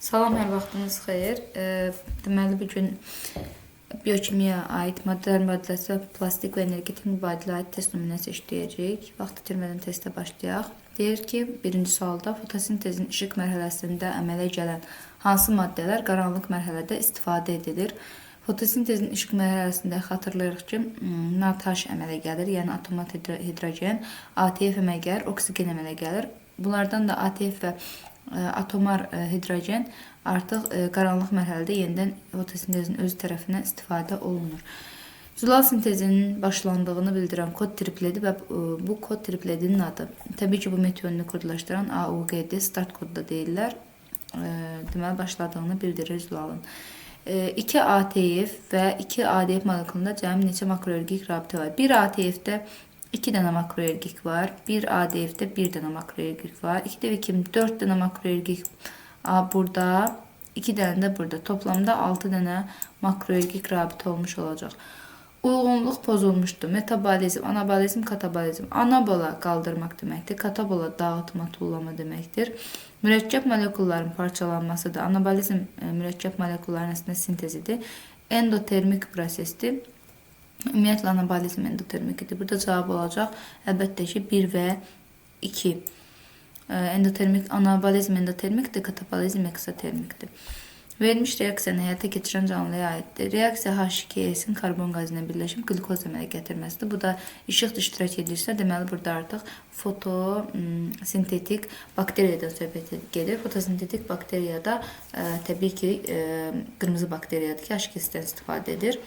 Salam, hər vaxtınız xeyir. Deməli, bugün biokimiyaya aid maddələr mübadiləsi və plastik və energetik mübadilə aid test nümunəsi işləyəcəyik. Vaxt itirmədən testə başlayaq. Deyir ki, birinci sualda fotosintezin işıq mərhələsində əmələ gələn hansı maddələr qaranlıq mərhələdə istifadə edilir? Fotosintezin işıq mərhələsində xatırlayırıq ki, NaTH əmələ gəlir, yəni atomat hidrogen, ATF əmələ gəlir, oksigen əmələ gəlir. Bunlardan da ATF və atomar hidrogen artıq qaranlıq mərhələdə yenidən fotosintezin öz tərəfindən istifadə olunur. Zülal sintezinin başlandığını bildirən kod tripledi və bu kod tripledinin adı. Təbii ki, bu meteorini kodlaşdıran AUGD start kodu da deyirlər. Deməli, başladığını bildirir zülalın. 2 ATF və 2 ADF molekulunda cəmi neçə makroergik rabitə var? 1 ATF-də 2 dənə makroergik var. 1 ADF-də 1 dənə makroergik var. 2 dəfə 2, 4 dənə makroergik burada, 2 dənə də burada. Toplamda 6 dənə makroergik rabitə olmuş olacaq. Uyğunluq pozulmuşdur. Metabolizm, anabolizm, katabolizm. Anabola qaldırmaq deməkdir. Katabola dağıtma, tullama deməkdir. Mürəkkəb molekulların parçalanması da anabolizm mürəkkəb molekulların əslində sintezidir. Endotermik prosesdir. Ümumiyyətlə, anabolizm endotermikdir. Burada cavab olacaq, əlbəttə ki, 1 və 2. Anabolizm endotermikdir, katabolizm eksotermikdir. Verilmiş reaksiyanı həyata keçirən canlıya aiddir. Reaksiya H2S-in karbon qazı ilə birləşib glikoz əmələ gətirməsidir. Bu da işıq iştirak edirsə, deməli, burada artıq fotosintetik bakteriyadan söhbət gedir. Fotosintetik bakteriyada təbii ki, qırmızı bakteriyadır ki, H2S-dən istifadə edir.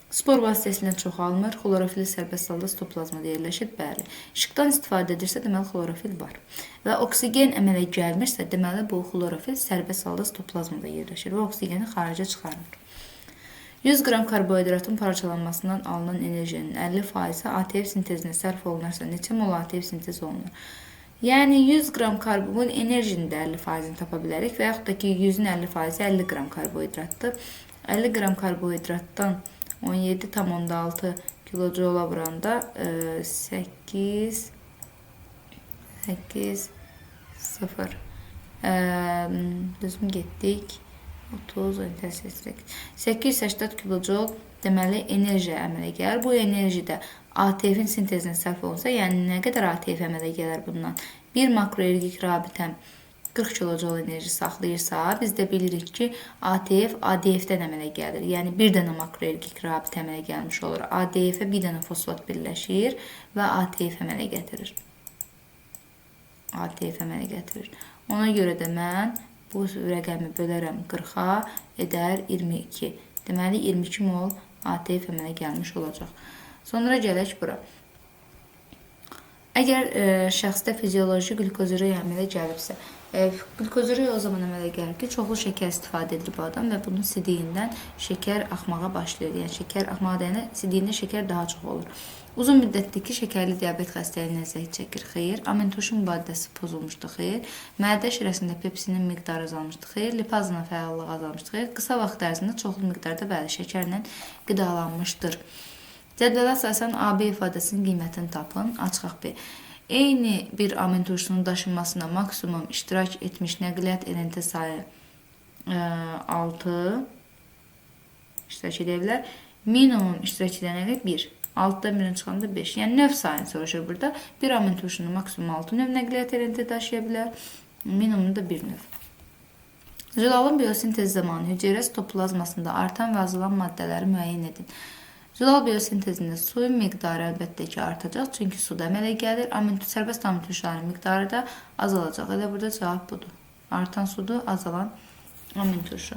Spor vasitəsilə çoxalmır, xlorofil sərbəst halda sitoplazmada yerləşir, bəli. İşıqdan istifadə edirsə, deməli, xlorofil var. Və oksigen əmələ gəlmirsə, deməli, bu xlorofil sərbəst halda sitoplazmada yerləşir və oksigeni xaricə çıxarmır. 100 qram karbohidratın parçalanmasından alınan enerjinin 50%-i ATF sintezinə sərf olunarsa, neçə mol ATF sintez olunur? Yəni, 100 qram karbon enerjinin də 50%-ni tapa bilərik və yaxud da ki, 100-ün 50%-i 50 qram karbohidratdır. 50 qram karbohidratdan 17,6 kilojoula vuranda 8 0 düzgün getdik 30 880 kilojoul deməli enerji əmələ gəlir. Bu enerjidə ATF-in sintezinə sərf olunsa, yəni nə qədər ATF əmələ gəlir bundan? Bir makroergik rabitəm 40 kilojoul enerji saxlayırsa, biz də bilirik ki, ATF ADF-dən əmələ gəlir. Yəni, bir dənə makroergik rabitə əmələ gəlmiş olur. ADF-ə bir dənə fosfat birləşir və ATF əmələ gətirir. Ona görə də mən bu rəqəmi bölərəm 40-a, edər 22. Deməli, 22 mol ATF əmələ gəlmiş olacaq. Sonra gələk bura. Əgər şəxsdə fizioloji qlikozuriya əmələ gəlibsə, qlikozuriya o zaman əmələ gəlir ki, çoxlu şəkər istifadə edir bu adam və bunun sidiyindən şəkər axmağa başlayır. Yəni, şəkər axmağa dəyəndə sidiyində şəkər daha çox olur. Uzun müddətdəki şəkərli diabet xəstəliyinə əziyyət çəkir, xeyr. Amintuşun mübadilləsi pozulmuşdur, xeyr. Mədə şirəsində pepsinin miqdarı azalmışdır, xeyr. Lipazının fəallığı azalmışdır, xeyr. Qısa vaxt ərzində çoxlu miqdarda bəli şəkərlə qidalanmışdır. Cədvələ əsasən AB ifadəsinin qiymətini tapın. Açıq B. Eyni bir amin turşusunun daşınmasına maksimum iştirak etmiş nəqliyyat elenti sayı 6 iştirak edə bilər. Minimum iştirak edənə 1. 6-dan 1-in çıxanda 5. Yəni, növ sayını soruşur burada. Bir amin turşunun maksimum 6 növ nəqliyyat elenti daşıya bilər. Minimum da 1 növ. Zülalın biosintez zamanı hüceyrə sitoplazmasında artan və azalan maddələri müəyyən edin. Zülal biosintezində suyun miqdarı əlbəttə ki, artacaq, çünki suda əmələ gəlir. Sərbəst amintuşların miqdarı da azalacaq. Elə burada cavab budur. Artan sudur, azalan amintuşu.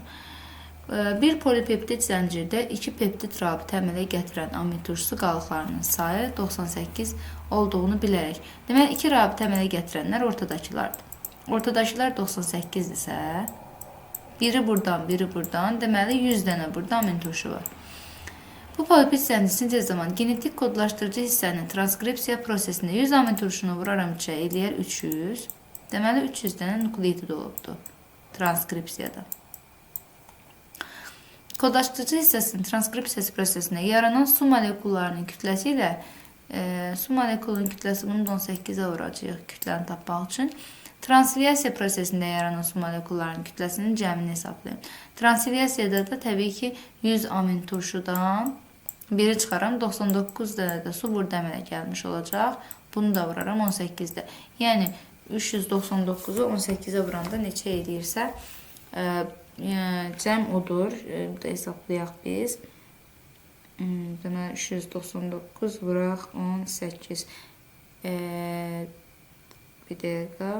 Bir polipeptid zəncirdə 2 peptid rabitə əmələ gətirən amintuşsu qalıqlarının sayı 98 olduğunu bilərək. Deməli, 2 rabitə əmələ gətirənlər ortadakılardır. Ortadakılar 98-dirsə, biri buradan, biri buradan, deməli 100 dənə burada amintuşu var. Bu polipeptid zəncir sintez zamanı genetik kodlaşdırıcı hissənin transkripsiya prosesində 100 amin turşunu vuraram içə eləyər 300. Deməli, 300 dənə nukleotid olubdur transkripsiyada. Kodlaşdırıcı hissəsinin transkripsiyası prosesində yaranan su molekullarının kütləsi ilə su molekulunun kütləsi bunu 18-ə vuracaq kütləni tapmaq üçün. Translyasiya prosesində yaranan su molekullarının kütləsinin cəmini hesablayın. Translyasiyada da təbii ki 100 amin turşudan biri çıxaram, 99 dənə də su burada əmələ gəlmiş olacaq. Bunu da vuraram 18-də. Yəni 399-u 18-ə vuranda neçə edirsə, cəm odur. Bu da hesablayaq biz. Deməli 399 vuraq 18. Bir dəqiqə.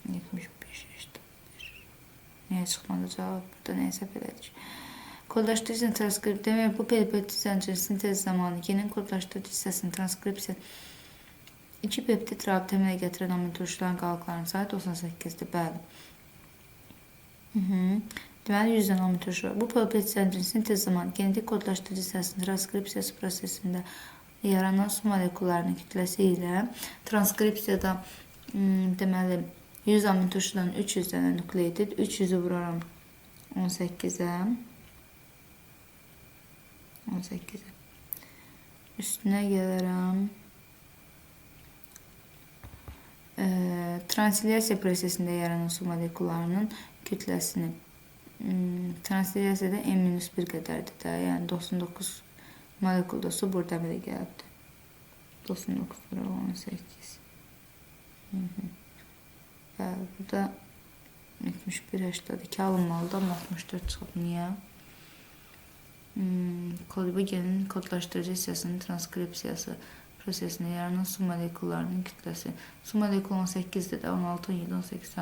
75 işte. Niyə çıxmadı cavab? Burada nəysə belədir. Kodlaşdırıcı transkript demək, bu peptid zənciri sintez zamanı genin kodlaşdırıcı hissəsinin transkripsiya 2 peptid rabitə əmələ gətirən amin turşuların qalıqlarının sayı 98-dir. Bəli. Deməli 100 dənə amin turşu var. Bu peptid zənciri sintez zamanı genetik kodlaşdırıcı hissəsinin transkripsiyası prosesində yaranan su molekullarının kütləsi ilə transkripsiyada deməli 100 amin turşudan 300 dənə nukleotid, 300'ü vuraram 18'ə. 18'ə. Üstünə gələrəm. Translyasiya prosesində yaranan su molekullarının kütləsini translyasiyada n-1 qədərdir də. Yəni 99 molekulda su burada belə gəlibdir. 99 vura 18. Bəli, burada 71-82 alınmalıdır, amma 64 çıxıb. Niyə? Bu genin kodlaşdırıcı hissəsinin transkripsiyası prosesində yaranan su molekullarının kütləsi. Su molekulu 18-dir də, 16, 17, 18.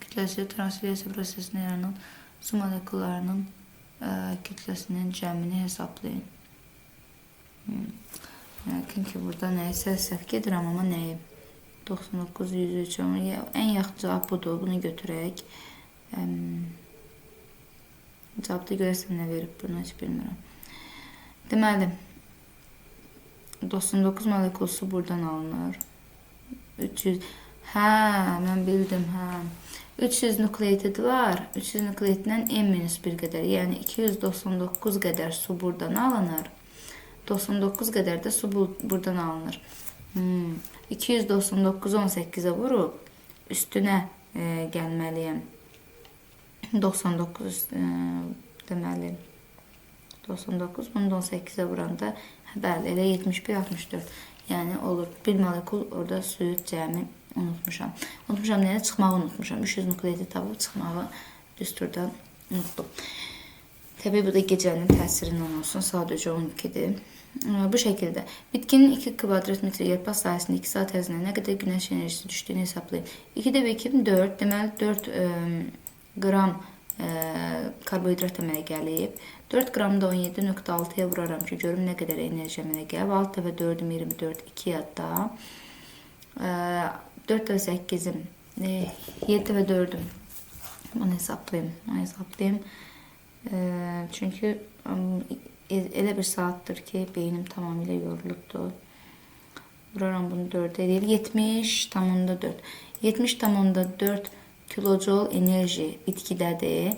Kütləsi translyasiya prosesində yaranan su molekullarının kütləsinin cəmini hesablayın. Yəqin ki, burada nəyisə səhv gedirəm, amma nəyi? 99, 103, ən yaxın cavab budur, bunu götürək. Cavabda görəsən nə verib, bunu heç bilmirəm. Deməli, 99 molekul su buradan alınır. 300, mən bildim, 300 nukleotid var, 300 nukleotiddən n-1 qədər, yəni 299 qədər su buradan alınır. 99 qədər də su buradan alınır. 299 18'ə vurub üstünə gəlməliyəm. 99 deməli 99, bunu da 18'ə vuranda bəli, elə 71-64. Yəni olur, bir molekul orada suyu cəmi unutmuşam. Unutmuşam, nəyə? Çıxmağı unutmuşam. 300 nukleotid tapıb çıxmağı düsturdan unutdum. Təbii bu da gecənin təsirindən olsun. Sadəcə 12'dir. Bu şəkildə bitkinin 2 kvadrat metr yarpaq sahəsində 2 saat ərzində nə qədər günəş enerjisi düşdüyünü hesablayın. 2'də 2, 4, deməli 4 qram karbohidrat əmələ gəlib. 4 qramda 17.6'ya vuraram ki, görüm nə qədər enerji əmələ gəlib. 6 dəfə 4'üm 24, 2 yadda. 4 dəfə 8'im, 7 dəfə 4'üm. Bunu hesablayayım. Çünki elə bir saatdır ki, beynim tamamilə yorulubdur. Vuraram bunu 4'e deyil. 70,4. 70,4 kilojoule enerji bitkidədir.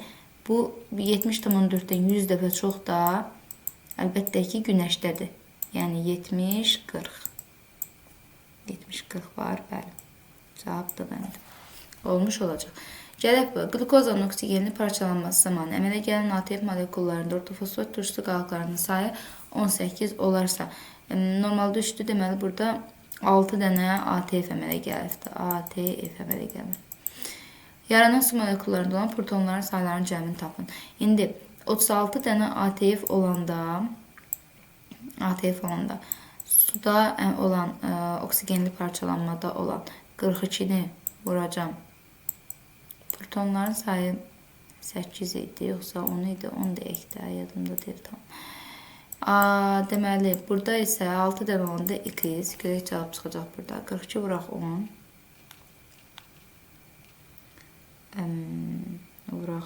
Bu 70,4'dən 100 dəfə çox da əlbəttə ki, günəşdədir. Yəni 70-40. 70-40 var, bəli. Cavab da bəndə. Olmuş olacaq. Gələk bu, qlukozanın oksigenli parçalanması zamanı əmələ gələn ATF molekullarında ortofosfat turşusu qalıqlarının sayı 18 olarsa, normalda 3'dür, deməli burada 6 dənə ATF əmələ gəlibdir. ATF əmələ gəlir. Yaranan su molekullarında olan protonların sayılarının cəmini tapın. İndi 36 dənə ATF olanda suda olan oksigenli parçalanmada olan 42'ni vuracam. Protonların sayı 8 idi, yoxsa 10 idi, 10 deyək də, yadımda deyil tam. Deməli, burada isə 6 dənə olanda 2, görək cavab çıxacaq burada. 42 vuraq 10. Vuraq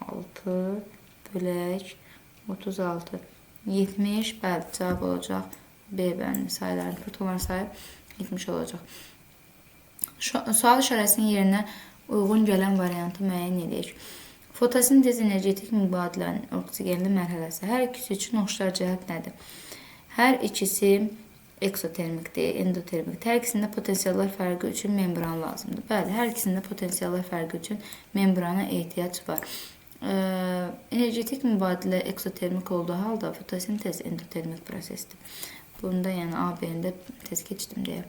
6 bölək 36. 70, bəli, cavab olacaq. B bəndi sayıların, protonların sayı 70 olacaq. Sual işarəsinin yerinə uyğun gələn variantı müəyyən edək. Fotosintez energetik mübadilənin oksigenli mərhələsi. Hər ikisi üçün oxşar cəhət nədir? Hər ikisi eksotermikdir, endotermikdir. Hər ikisində potensiallar fərqi üçün membran lazımdır. Bəli, hər ikisində potensiallar fərqi üçün membrana ehtiyac var. Energetik mübadilə eksotermik olduğu halda fotosintez endotermik prosesdir. Bunda yəni A-B-də tez keçdim deyə.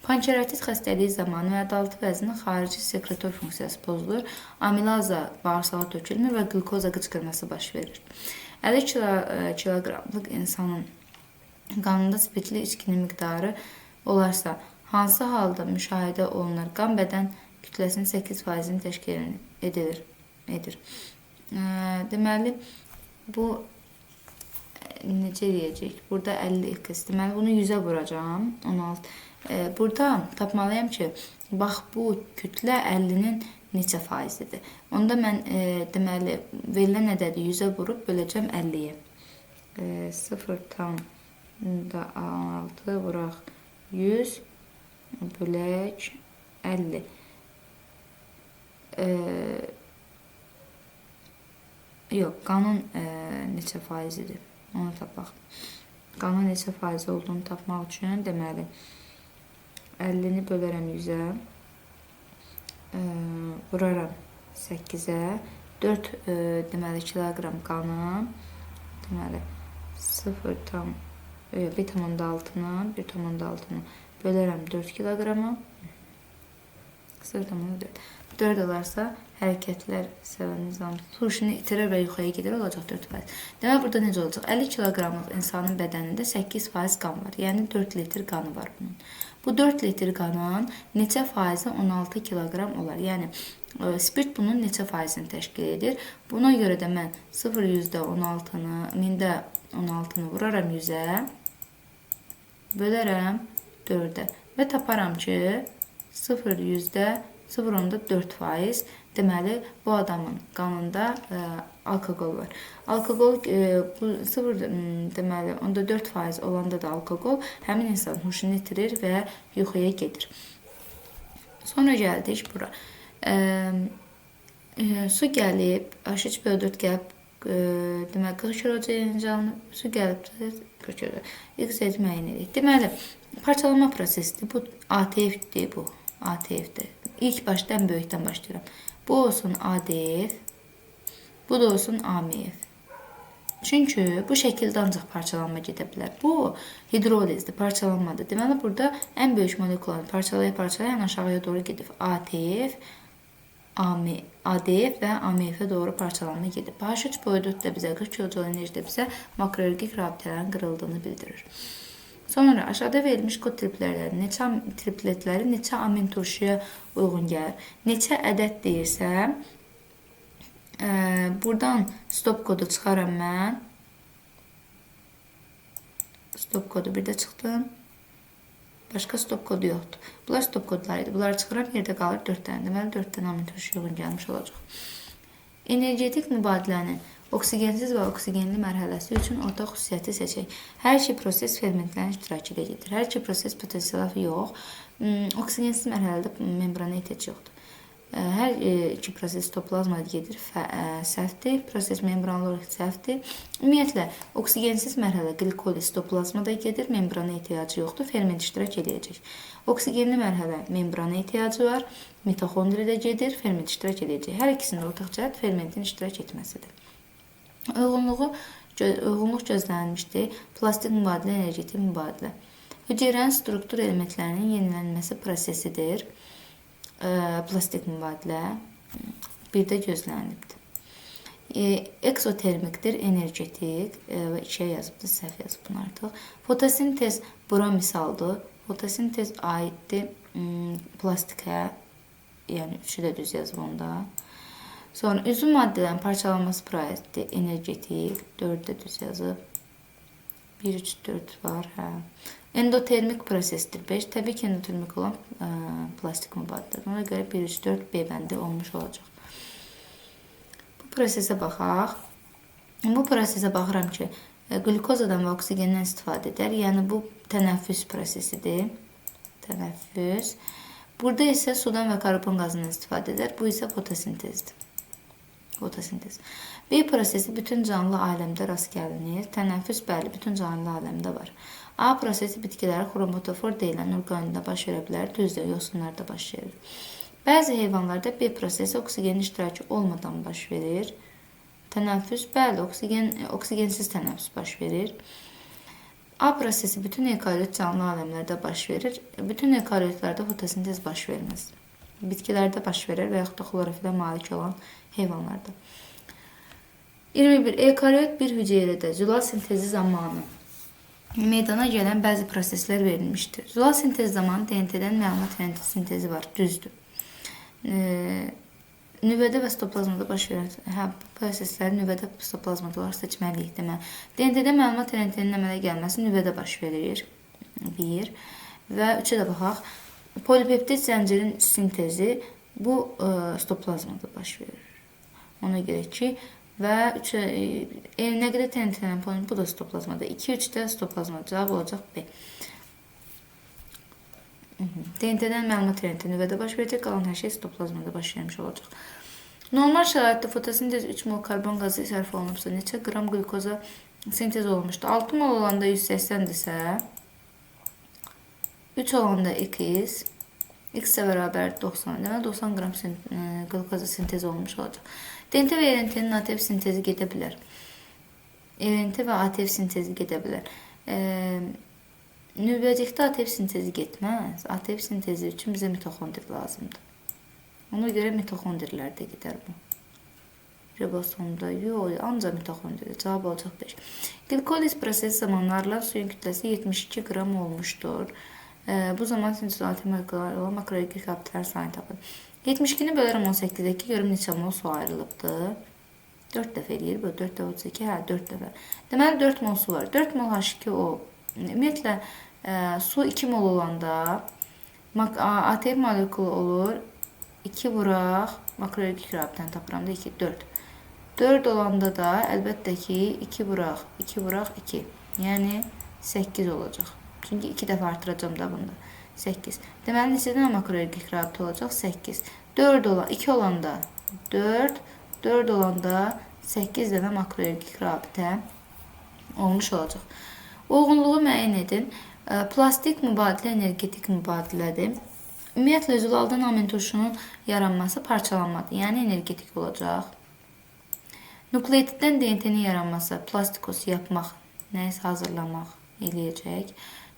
Pançeratit xəstəliyi zamanı məədaltı vəzinin xarici sekretor funksiyası pozulur, amilaza bağırsağa tökülmür və glukoza qıçqırması baş verir. 50 kiloqramlıq insanın qanında spirtli içkinin miqdarı olarsa, hansı halda müşahidə olunur? Qan bədən kütləsinin 8%-ni təşkil edir. Deməli, bu necə deyəcək? Burada 50x. Deməli, bunu 100-ə vuracağım. 16. Burada tapmalıyam ki, bax bu kütlə 50-nin neçə faizidir. Onda mən deməli, verilən ədədi 100-ə vurub böləcəm 50-yə. 0,6 vuraq 100 bölək 50. Yox, qanun neçə faizidir? Onu tapaq. Qanun neçə faiz olduğunu tapmaq üçün deməli 50-ni bölərəm 100-ə, vuraram 8-ə, 4 deməli kiloqram qanı, deməli 1,6-nı bölərəm 4 kiloqrama, 0,4. 4 olarsa hərəkətlər sevən nizam huşunu itirir və yuxuya gedir, olacaq 4%. Demək, burada necə olacaq? 50 kiloqramlıq insanın bədənində 8% qan var. Yəni 4 litr qanı var bunun. Bu 4 litr qanın neçə faizi 16 kiloqram olar? Yəni spirt bunun neçə faizini təşkil edir? Buna görə də mən 0,16-nı, 1000-də 16-nı vuraram 100-ə, bölərəm 4-ə və taparam ki 0,4%. Deməli, bu adamın qanında alkoqol var. Alkoqol, bu 4% olanda da alkoqol həmin insan huşunu itirir və yuxuya gedir. Sonra gəldik bura. Su gəlib, H3PO4 gəlib, deməli 40 kilokalori, su gəlib 40 kilokalori. X müəyyən edirik. Deməli, parçalanma prosesidir. Bu ATF-dir, bu ATF-dir. İlk başda ən böyükdən başlayıram. Bu olsun ADF, bu da olsun AMF. Çünki bu şəkildə ancaq parçalanma gedə bilər. Bu hidrolizdir, parçalanmadır. Deməli, burada ən böyük molekulanı parçalaya aşağıya doğru gedib. ATF, ADF və AMF-ə doğru parçalanma gedib. H3PO4 də bizə 40 kJ enerjidə bizə makroergik rabitələrin qırıldığını bildirir. Sonra aşağıda verilmiş kod tripletləri neçə amin turşuya uyğun gəlir? Neçə ədəd deyirsəm, buradan stop kodu çıxaram mən. Stop kodu bir də çıxdım. Başqa stop kodu yoxdur. Bunlar stop kodlarıydı. Bunları çıxıram, yerdə qalır 4 dənə. Deməli, 4 dənə amin turşuya uyğun gəlmiş olacaq. Energetik mübadilənin oksigensiz və oksigenli mərhələsi üçün ortaq xüsusiyyəti seçək. Hər iki proses fermentlərin iştirakı ilə gedir. Hər iki proses potensialı yox. Oksigensiz mərhələdə membrana ehtiyac yoxdur. Hər iki proses sitoplazmada gedir, səhvdir. Proses membranlı olaraq səhvdir. Ümumiyyətlə, oksigensiz mərhələ qlikoliz sitoplazmada gedir, membrana ehtiyacı yoxdur, ferment iştirak edəcək. Oksigenli mərhələ membrana ehtiyacı var, mitoxondridə gedir, ferment iştirak edəcək. Hər ikisində ortaq cəhət fermentin iştirak etməsidir. Uyğunluq gözlənilmişdir. Plastik mübadilə, energetik mübadilə. Hüceyrənin struktur elementlərinin yenilənməsi prosesidir. Plastik mübadilə bir də gözlənilibdir. Eksotermikdir, energetik və 2-yə yazıbdır, səhv yazıb bunu artıq. Fotosintez bura misaldır. Fotosintez aiddir plastikə, yəni 3-ü də düz yazıb onda. Sonra üzüm maddələrin parçalanması prosesidir, energetik, 4-ü də düz yazıb. 1, 3, 4 var, hə. Endotermik prosesdir 5. Təbii ki, endotermik olan plastik mübadilədir. Ona görə 1, 3, 4 B bəndi olmuş olacaq. Bu prosesə baxaq. Bu prosesə baxıram ki, glukozadan və oksigendən istifadə edər. Yəni, bu tənəffüs prosesidir. Tənəffüs. Burada isə sudan və karbon qazından istifadə edər. Bu isə fotosintezdir. Fotosintez. B prosesi bütün canlı aləmdə rast gəlinir. Tənəffüs, bəli, bütün canlı aləmdə var. A prosesi bitkiləri xromatofor deyilən orqanizmdə baş verə bilər. Düzdür, yosunlarda baş verir. Bəzi heyvanlarda B prosesi oksigenin iştirakı olmadan baş verir. Tənəffüs, bəli, oksigensiz tənəffüs baş verir. A prosesi bütün eukaryot canlı aləmlərdə baş verir. Bütün eukaryotlarda fotosintez baş verməz. Bitkilərdə baş verir və yaxud da xlorofilə malik olan heyvanlarda. 21. Eukaryot bir hüceyrədə zülal sintezi zamanı meydana gələn bəzi proseslər verilmişdir. Zülal sintezi zamanı DNT-dən məlumat verən sintezi var. Düzdür. Nüvədə və stoplazmada baş verən bu prosesləri nüvədə stoplazmada olaraq seçməliyik demək. DNT-də məlumat RNT-nin əmələ gəlməsi nüvədə baş verir. 1 və 3-ə də baxaq. Polipeptid zəncirin sintezi bu stoplazmada baş verir. Ona görə ki və nə qədər TNT-nin polipeptid bu da stoplazmada. 2-3-də stoplazmada cavab olacaq B. DNT-dən məlumat RNT nüvədə baş verəcək, qalan hər şey stoplazmada baş vermiş olacaq. Normal şəraitdə fotosintez 3 mol karbon qazı sərf olunubsa, neçə qram qlükoza sintez olunmuşdur? 6 mol olanda 180-dirsə, 3 olanda x də bərabər 90. Deməli, 90 qram qlükoza sintez olmuş olacaq. DNT və RNT-nin ATF sintezi gedə bilər. RNT və ATF sintezi gedə bilər. Nüvəcikdə ATF sintezi getməz. ATF sintezi üçün bizə mitoxondri lazımdır. Ona görə mitoxondrilərdə gedər bu. Ribosomda yox, ancaq mitoxondridə. Cavab olacaq 5. Glikoliz prosesi zamanlarla suyun kütləsi 72 qram olmuşdur. Bu zaman sintez ATF molekülləri olan makroelektrik abidələr sayını tapın. 72-ni bölərəm 18-dəki görüm neçə mol su ayrılıbdır. 4 dəfə eləyir. 4 dəfə 32, 4 dəfə. Deməli 4 mol su var. 4 mol H2O. Ümumiyyətlə, su 2 mol olanda ATF molekulu olur. 2 vuraq, makroelektrik rabitəni tapıram da 2, 4. 4 olanda da əlbəttə ki 2 vuraq, 2 vuraq, 2. Yəni 8 olacaq. Çünki 2 dəfə artıracam da bunda. 8. Deməli, neçədən makroelektrik rabitə olacaq? 8. 2 olanda 4, 4 olanda 8 dənə makroelektrik rabitə olmuş olacaq. Uyğunluğu müəyyən edin. Plastik mübadilə energetik mübadilədir. Ümumiyyətlə, zülaldan amin turşunun yaranması parçalanmadır. Yəni, energetik olacaq. Nukleotiddən DNT-nin yaranması plastikosu yapmaq, nəyisə hazırlamaq eləyəcək.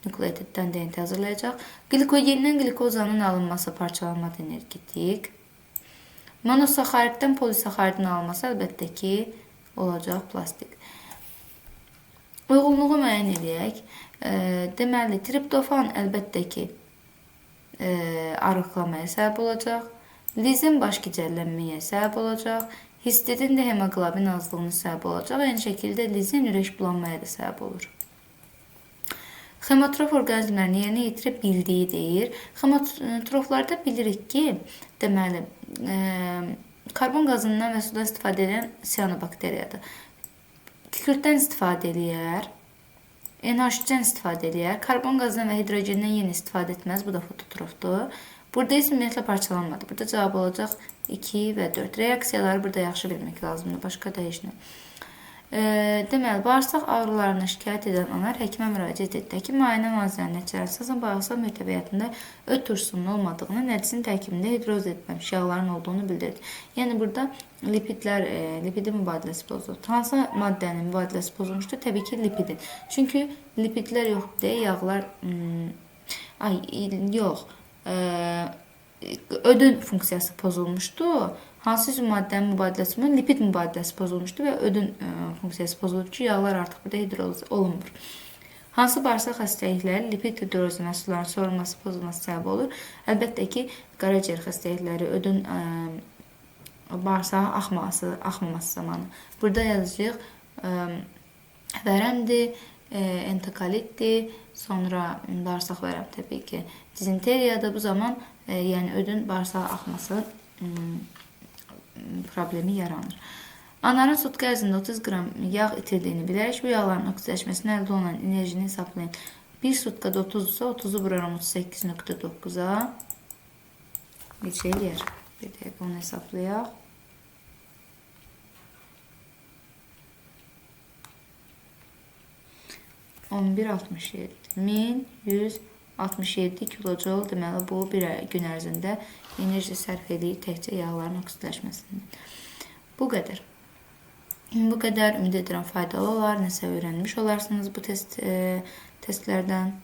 Nukleotiddən DNT hazırlayacaq. Glikogendən glikozanın alınması parçalanmadır, energetik. Monosaxariddən polisaxaridin alınması əlbəttə ki, olacaq plastik. Uyğunluğu müəyyən edək. Deməli, triptofan əlbəttə ki, arıqlamaya səbəb olacaq. Lizin baş gicəllənməyə səbəb olacaq. Histidin də hemoqlobin azlığına səbəb olacaq. Eyni şəkildə lizin ürək bulanmaya da səbəb olur. Xemotrof orqanizmlərini yerinə yetirə bildiyi deyir. Xemotroflarda bilirik ki, deməli, karbon qazından və sudan istifadə edən siyanobakteriyadır. Kükürddən istifadə eləyər. NH3-dən istifadə eləyər. Karbon qazından və hidrogendən yenə istifadə etməz. Bu da fototrofdur. Burada isə ümumiyyətlə parçalanmadı. Burada cavab olacaq 2 və 4. Reaksiyaları burada yaxşı bilmək lazımdır. Başqa da heç nə. Deməli, bağırsaq ağrılarına şikayət edən anar həkimə müraciət etdi. Həkim müayinə müalicələrinin nəticələri əsasən bağırsaq mühtəviyyətində öt turşusunun olmadığını, nərisin tərkibində hidroz etməmiş yağların olduğunu bildirdi. Yəni, burada lipidin mübadiləsi pozulur. Hansı maddənin mübadiləsi pozulmuşdur? Təbii ki, lipidin. Çünki lipidlər yoxdur deyə yağlar... ödün funksiyası pozulmuşdur. Hansı maddənin mübadiləsi, lipid mübadiləsi pozulmuşdur və ödün funksiyası pozulur ki, yağlar artıq burada hidroliz olunmur. Hansı bağırsaq xəstəlikləri lipid hidroliz məhsullarının sorulması, pozulması səbəb olur? Əlbəttə ki, qaraciyər xəstəlikləri, ödün bağırsağa axmaması zamanı. Burada yazacağıq vərəmdir, entekolitdir, sonra bağırsaq vərəm təbii ki, dizenteriyadır. Bu zaman yəni ödün bağırsağa axması problemi yaranır. Anarın sutka ərzində 30 qram yağ itirdiyini bilərək bu yağların oksidləşməsində əldə olunan enerjini hesablayın. Bir sutkada 30-sa 30-u vuraram 38.9-a. Neçə eləyər? Bir dəqiqə onu hesablayaq. 1167. 1167 kilojoul, deməli bu bir gün ərzində enerji sərf edir təkcə yağların oksidləşməsində. Bu qədər. Bu qədər. Ümid edirəm faydalı olar. Nəsə öyrənmiş olarsınız bu testlərdən.